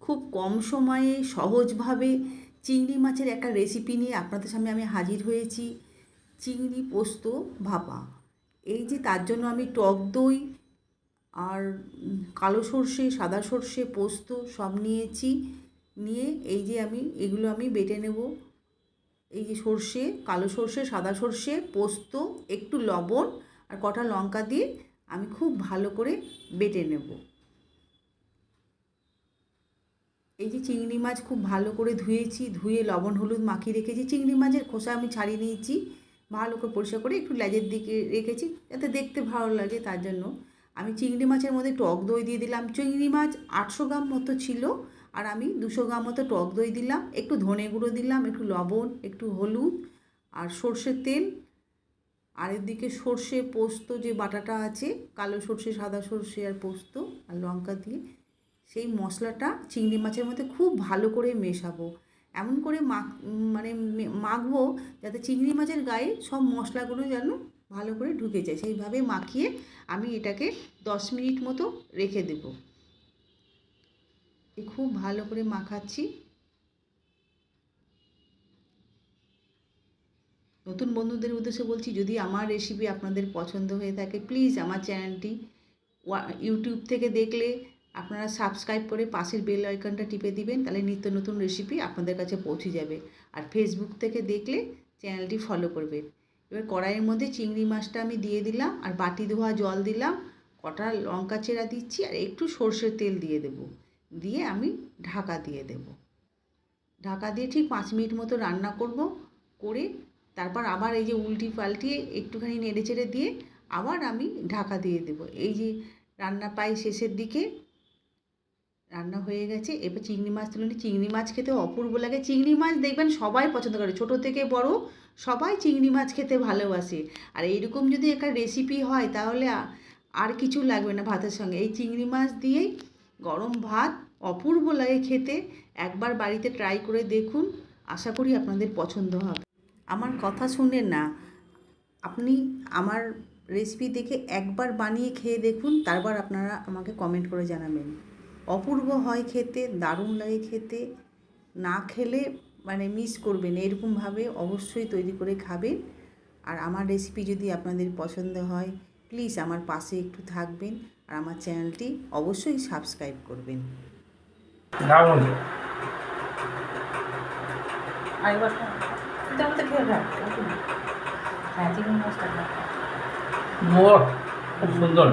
খুব কম সময়ে সহজভাবে চিংড়ি মাছের একটা রেসিপি নিয়ে আপনাদের সামনে আমি হাজির হয়েছি। চিংড়ি পোস্ত ভাপা। এই যে তার জন্য আমি টক দই আর কালো সর্ষে, সাদা সর্ষে, পোস্ত সব নিয়েছি। নিয়ে এই যে এগুলো আমি বেটে নেব। এই যে সর্ষে, কালো সর্ষে, সাদা সর্ষে, পোস্ত, একটু লবণ আর কটা লঙ্কা দিয়ে আমি খুব ভালো করে বেটে নেব। এই যে চিংড়ি মাছ খুব ভালো করে ধুয়েছি, ধুয়ে লবণ হলুদ মাখিয়ে রেখেছি। চিংড়ি মাছের খোসা আমি ছাড়িয়ে নিয়েছি, ভালো করে পরিষ্কার করে একটু লেজের দিকে রেখেছি যাতে দেখতে ভালো লাগে। তার জন্য আমি চিংড়ি মাছের মধ্যে টক দই দিয়ে দিলাম। চিংড়ি মাছ 800 গ্রাম মতো ছিল, আর আমি 200 গ্রাম মতো টক দই দিলাম, একটু ধনে গুঁড়ো দিলাম, একটু লবণ, একটু হলুদ আর সর্ষের তেল। আর এদিকে সর্ষে পোস্ত যে বাটাটা আছে, কালো সর্ষে, সাদা সর্ষে আর পোস্ত আর লঙ্কা দিয়ে সেই মশলাটা চিংড়ি মাছের মধ্যে খুব ভালো করে মেশাবো। এমন করে মাখবো যাতে চিংড়ি মাছের গায়ে সব মশলাগুলো যেন ভালো করে ঢুকে যায়। সেইভাবে মাখিয়ে আমি এটাকে 10 মিনিট মতো রেখে দেবো। খুব ভালো করে মাখাচ্ছি। নতুন বন্ধুদের উদ্দেশ্যে বলছি, যদি আমার রেসিপি আপনাদের পছন্দ হয়ে থাকে প্লিজ আমার চ্যানেলটি ইউটিউব থেকে দেখলে আপনারা সাবস্ক্রাইব করে পাশের বেল আইকনটা টিপে দিবেন, তাহলে নিত্য নতুন রেসিপি আপনাদের কাছে পৌঁছে যাবে। আর ফেসবুক থেকে দেখলে চ্যানেলটি ফলো করবেন। এবার কড়াইয়ের মধ্যে চিংড়ি মাছটা আমি দিয়ে দিলাম, আর বাটি ধোয়া জল দিলাম, কটা লঙ্কা চেরা দিচ্ছি, আর একটু সর্ষের তেল দিয়ে দেব। দিয়ে আমি ঢাকা দিয়ে দেব। ঢাকা দিয়ে ঠিক 5 মিনিট মতো রান্না করব। করে তারপর আবার এই যে উল্টি পাল্টিয়ে একটুখানি নেড়ে চেড়ে দিয়ে আবার আমি ঢাকা দিয়ে দেব। এই যে রান্না প্রায় শেষের দিকে, রান্না হয়ে গেছে। এবার চিংড়ি মাছ তুলে নিই। চিংড়ি মাছ খেতে অপূর্ব লাগে। চিংড়ি মাছ দেখবেন সবাই পছন্দ করে, ছোটো থেকে বড় সবাই চিংড়ি মাছ খেতে ভালোবাসে। আর এইরকম যদি একটা রেসিপি হয় তাহলে আর কিছু লাগবে না ভাতের সঙ্গে। এই চিংড়ি মাছ দিয়েই গরম ভাত অপূর্ব লাগে খেতে। একবার বাড়িতে ট্রাই করে দেখুন, আশা করি আপনাদের পছন্দ হবে। আমার কথা শুনলেন না, আপনি আমার রেসিপি দেখে একবার বানিয়ে খেয়ে দেখুন, তারপর আপনারা আমাকে কমেন্ট করে জানাবেন। অপূর্ব হয় খেতে, দারুণ লাগে খেতে। না খেলে মিস করবেন। এরকমভাবে অবশ্যই তৈরি করে খাবেন। আর আমার রেসিপি যদি আপনাদের পছন্দ হয় প্লিজ আমার পাশে একটু থাকবেন, আর আমার চ্যানেলটি অবশ্যই সাবস্ক্রাইব করবেন। খুব সুন্দর।